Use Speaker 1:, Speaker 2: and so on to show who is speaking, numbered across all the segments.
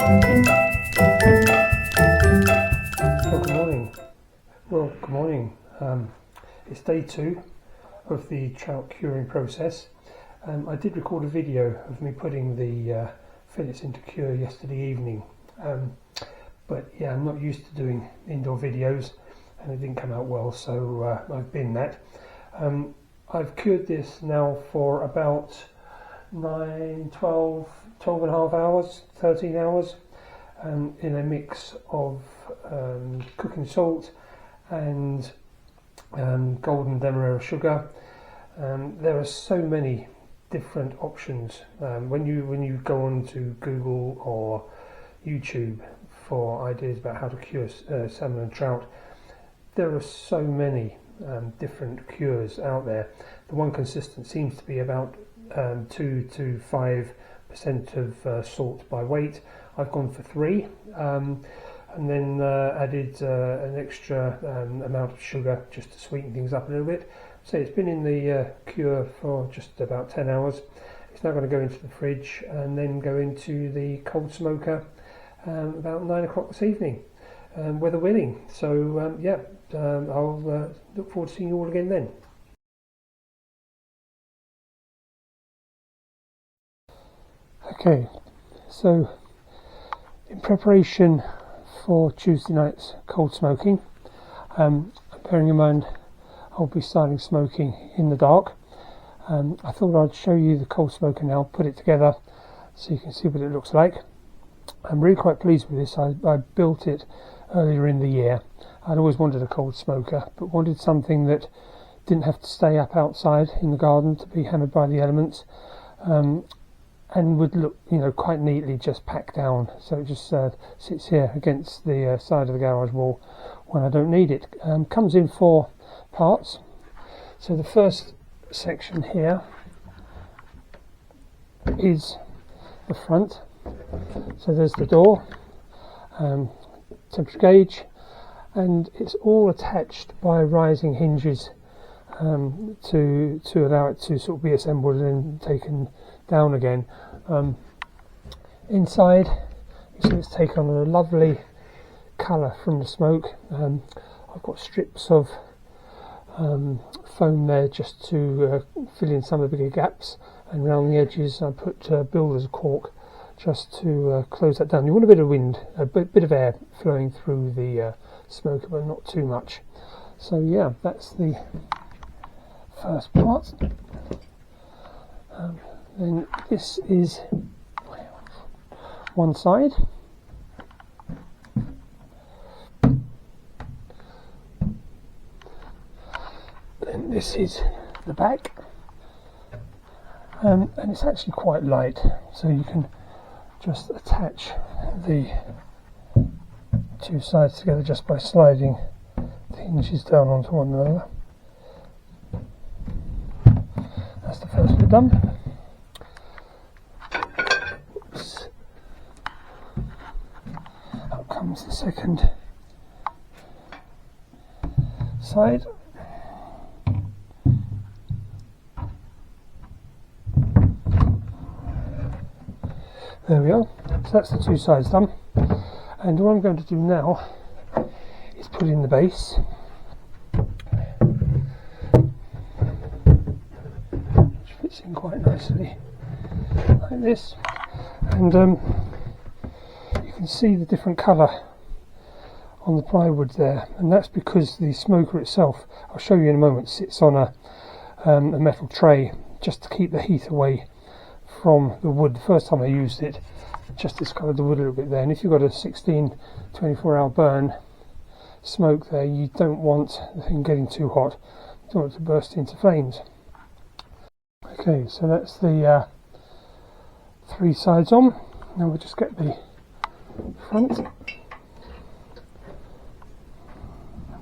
Speaker 1: Good morning. It's day 2 of the trout curing process. I did record a video of me putting the fillets into cure yesterday evening, but yeah, I'm not used to doing indoor videos and it didn't come out well, so I've binned that. I've cured this now for about 9, 12 and a half hours, 13 hours, in a mix of cooking salt and golden demerara sugar. There are so many different options when you go on to Google or YouTube for ideas about how to cure salmon and trout. There are so many different cures out there. The one consistent seems to be about 2 to 5% of salt by weight. I've gone for 3. And then added an extra amount of sugar just to sweeten things up a little bit. So it's been in the cure for just about 10 hours. It's now going to go into the fridge and then go into the cold smoker about 9 o'clock this evening, weather willing. So I'll look forward to seeing you all again then. Okay, so in preparation for Tuesday night's cold smoking, bearing in mind I'll be starting smoking in the dark, I thought I'd show you the cold smoker now, put it together so you can see what it looks like. I'm really quite pleased with this. I built it earlier in the year. I'd always wanted a cold smoker, but wanted something that didn't have to stay up outside in the garden to be hammered by the elements, and would look, quite neatly just packed down, so it just sits here against the side of the garage wall when I don't need it. Comes in 4 parts. So the first section here is the front. So there's the door, temperature gauge, and it's all attached by rising hinges to allow it to sort of be assembled and then taken down again. Inside, you see it's taken on a lovely colour from the smoke. I've got strips of foam there just to fill in some of the bigger gaps, and around the edges I put builder's cork just to close that down. You want a bit of wind, a bit of air flowing through the smoker, but not too much. So yeah, that's the first part. Then this is one side. Then this is the back, and it's actually quite light, so you can just attach the 2 sides together just by sliding the hinges down onto one another. That's the first bit done. Oops. Out comes the second side. There we are. So that's the 2 sides done. And what I'm going to do now is put in the base. Which fits in quite nicely like this. And you can see the different colour on the plywood there, and that's because the smoker itself, I'll show you in a moment, sits on a metal tray just to keep the heat away from the wood. The first time I used it, just discoloured the wood a little bit there, and if you've got a 24-hour burn smoke there, you don't want the thing getting too hot, you don't want it to burst into flames. Okay, so that's the 3 sides on. Now we'll just get the front.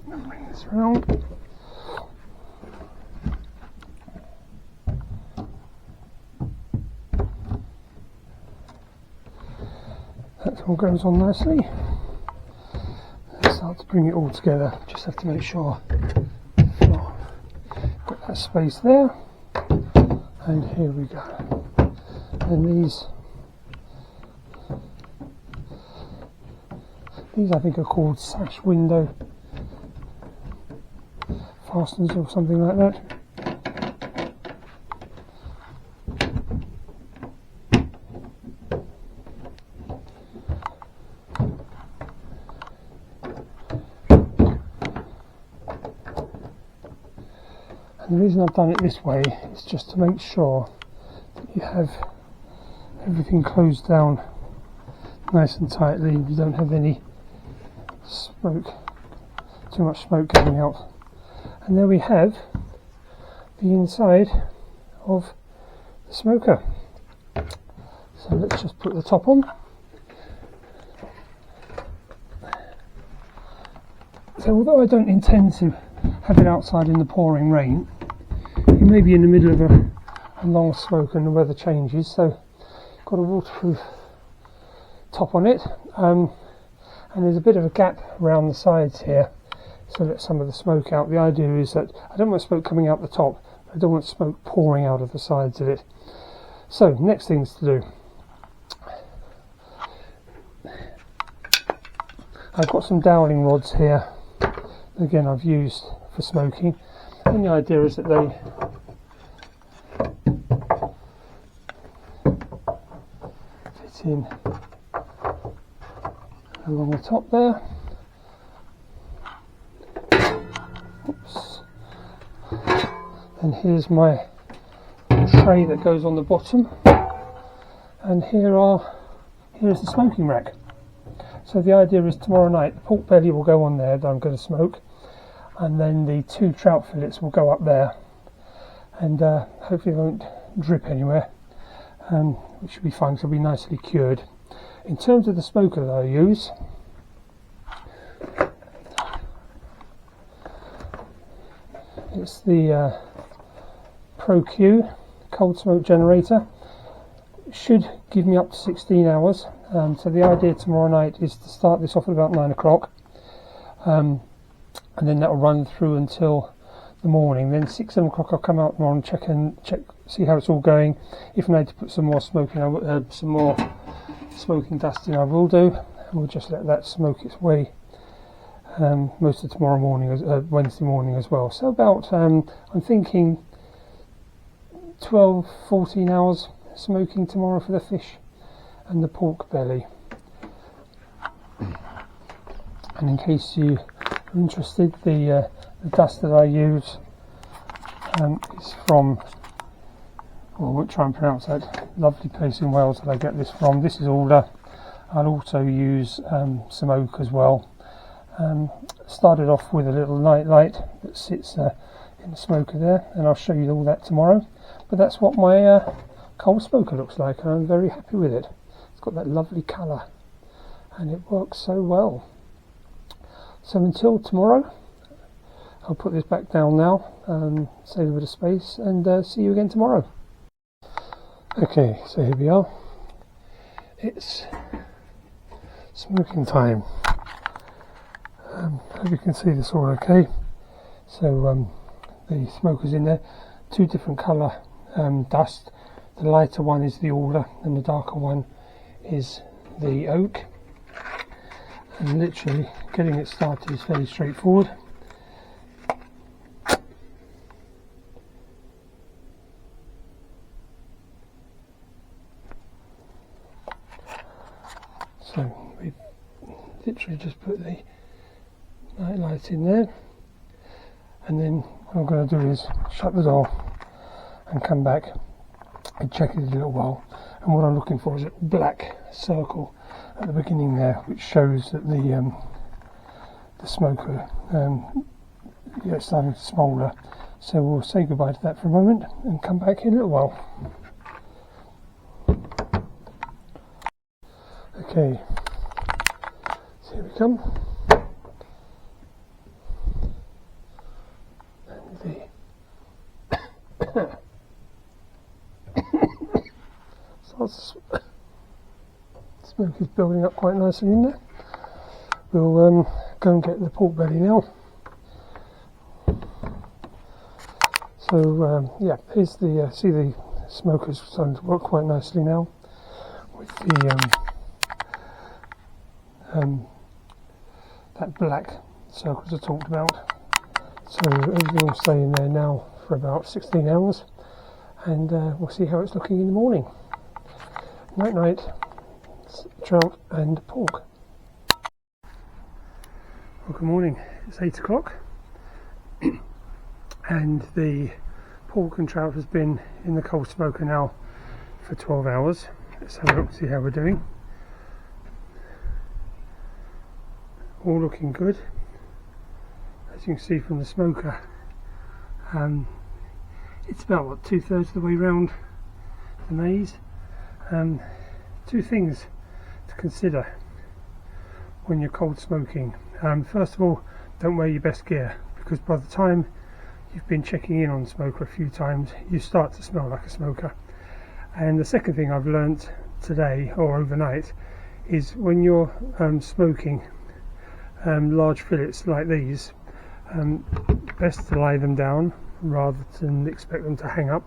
Speaker 1: Bring this around. That all goes on nicely. Let's start to bring it all together. Just have to make sure got that space there. And here we go. And these These I think are called sash window fasteners or something like that. And the reason I've done it this way is just to make sure that you have everything closed down nice and tightly. You don't have any smoke, too much smoke coming out. And there we have the inside of the smoker. So let's just put the top on. So although I don't intend to have it outside in the pouring rain, you may be in the middle of a long smoke and the weather changes, so got a waterproof top on it, and there's a bit of a gap around the sides here so let some of the smoke out. The idea is that I don't want smoke coming out the top, I don't want smoke pouring out of the sides of it. So next things to do, I've got some doweling rods here, again I've used for smoking, and the idea is that they fit in along the top there. Oops. And here's my tray that goes on the bottom, and here's the smoking rack. So the idea is tomorrow night the pork belly will go on there that I'm going to smoke, and then the 2 trout fillets will go up there, and hopefully it won't drip anywhere, which should be fine because it'll be nicely cured. In terms of the smoker that I use, it's the Pro Q cold smoke generator. It should give me up to 16 hours. So the idea tomorrow night is to start this off at about 9 o'clock, and then that will run through until the morning. Then 6, 7 o'clock I'll come out tomorrow and check, see how it's all going. If I need to put some more smoking, some more smoking dust in, I will do, and we'll just let that smoke its way most of tomorrow morning, Wednesday morning as well. So about I'm thinking 12, 14 hours smoking tomorrow for the fish and the pork belly. And in case you are interested, the dust that I use is from, well, I won't try and pronounce that lovely place in Wales that I get this from. This is alder. I'll also use some oak as well. Started off with a little night light that sits in the smoker there, and I'll show you all that tomorrow. But that's what my coal smoker looks like, and I'm very happy with it. It's got that lovely colour and it works so well. So until tomorrow, I'll put this back down now, save a bit of space, and see you again tomorrow. Okay, so here we are. It's smoking time. Hope you can see this all okay. So the smoker's in there, 2 different colour dust. The lighter one is the alder and the darker one is the oak, and literally getting it started is fairly straightforward. So we literally just put the night light in there, and then what I'm going to do is shut the door and come back and check it a little while. And what I'm looking for is a black circle at the beginning there, which shows that the smoker is starting to smoulder. So we'll say goodbye to that for a moment and come back in a little while. Okay, so here we come. Smoke is building up quite nicely in there. We'll go and get the pork belly now. So yeah, here's the see the smoker's starting to work quite nicely now with the that black circles I talked about. So everything will stay in there now for about 16 hours, and we'll see how it's looking in the morning. Night night, trout and pork. Well, good morning, it's 8 o'clock and the pork and trout has been in the cold smoker now for 12 hours. Let's have a look, see how we're doing. All looking good. As you can see from the smoker, it's about what, 2/3 of the way round the maize. Two things to consider when you're cold smoking. First of all, don't wear your best gear, because by the time you've been checking in on the smoker a few times, you start to smell like a smoker. And the second thing I've learnt today or overnight is when you're smoking large fillets like these, best to lay them down rather than expect them to hang up,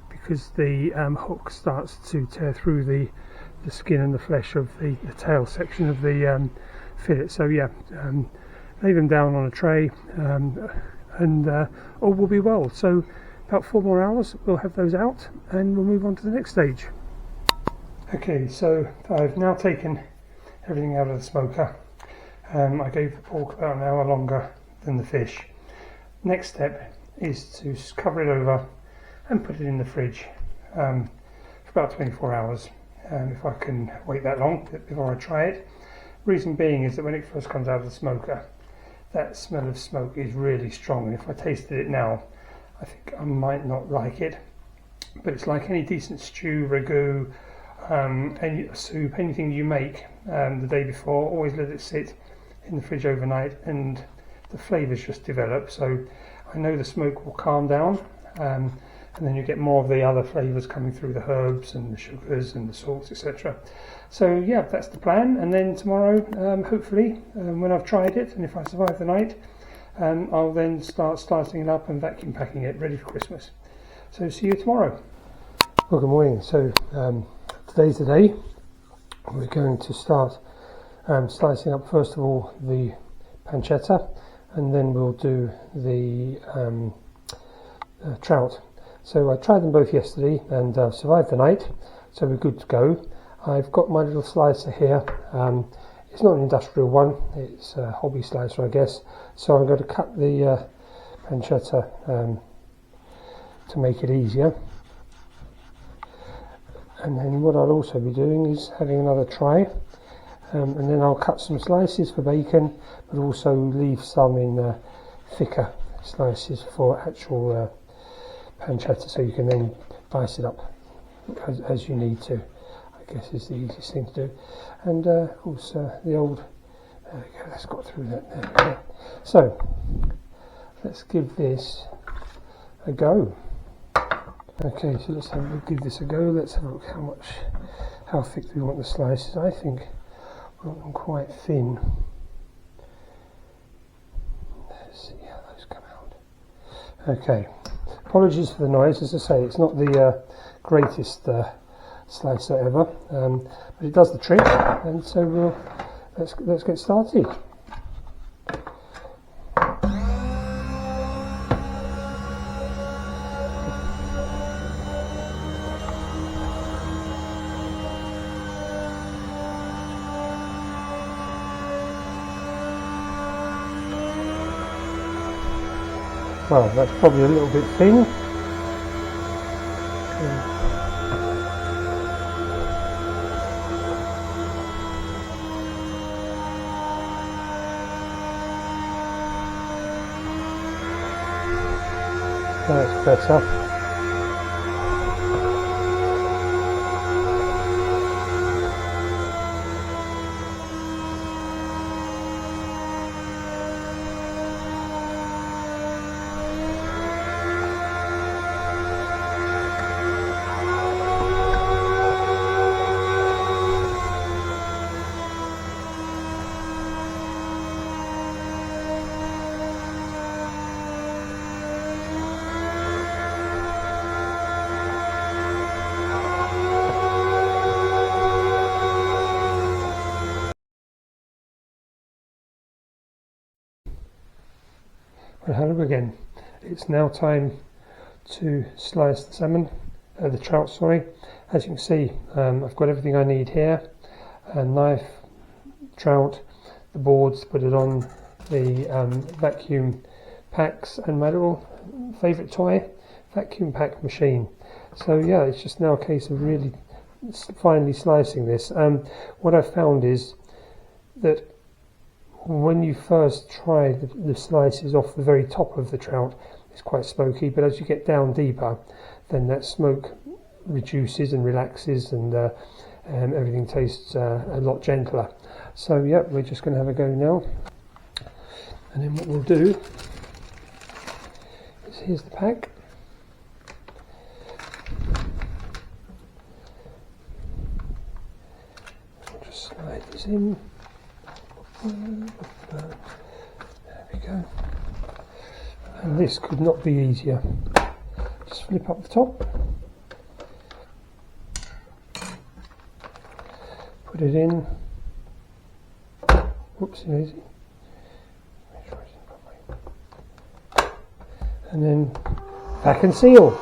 Speaker 1: because the hook starts to tear through the skin and the flesh of the tail section of the fillet. So yeah, lay them down on a tray, and all will be well. So about 4 more hours we'll have those out and we'll move on to the next stage. Okay, so I've now taken everything out of the smoker. I gave the pork about an hour longer than the fish. Next step is to cover it over and put it in the fridge for about 24 hours, if I can wait that long before I try it. Reason being is that when it first comes out of the smoker, that smell of smoke is really strong, and if I tasted it now, I think I might not like it. But it's like any decent stew, ragu, any soup, anything you make the day before, always let it sit in the fridge overnight and the flavours just develop. So I know the smoke will calm down, and then you get more of the other flavours coming through, the herbs and the sugars and the salts, etc. So yeah, that's the plan. And then tomorrow, hopefully, when I've tried it and if I survive the night, I'll then start slicing it up and vacuum packing it ready for Christmas. So see you tomorrow. Well, good morning. So today's the day. We're going to start slicing up first of all the pancetta, and then we'll do the trout. So I tried them both yesterday and survived the night, so we're good to go. I've got my little slicer here. It's not an industrial one, it's a hobby slicer, I guess. So I'm going to cut the pancetta to make it easier. And then what I'll also be doing is having another try. And then I'll cut some slices for bacon, but also leave some in thicker slices for actual pancetta, so you can then dice it up as you need to, I guess is the easiest thing to do. And also the old, that's got through that there. Okay. So let's give this a go. Okay, so let's give this a go. Let's have a look how thick do we want the slices. I think we want them quite thin. Let's see how those come out. Okay, apologies for the noise. As I say, it's not the greatest slicer ever, but it does the trick. And so let's get started. Well, that's probably a little bit thin. That's better. Well, hello again. It's now time to slice the salmon, the trout, sorry. As you can see, I've got everything I need here. A knife, trout, the boards to put it on, the vacuum packs, and my little favourite toy, vacuum pack machine. So yeah, it's just now a case of really finely slicing this. What I've found is that when you first try the slices off the very top of the trout, it's quite smoky, but as you get down deeper, then that smoke reduces and relaxes, and everything tastes a lot gentler. So yeah, we're just going to have a go now. And then what we'll do is, here's the pack. I'll just slide this in. There we go. And this could not be easier. Just flip up the top, put it in. Whoopsie daisy. And then pack and seal.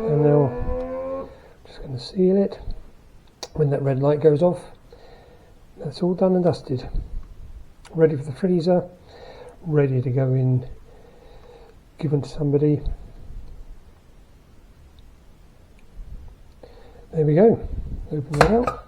Speaker 1: And now just going to seal it. When that red light goes off, that's all done and dusted. Ready for the freezer, ready to go in, given to somebody. There we go. Open it out.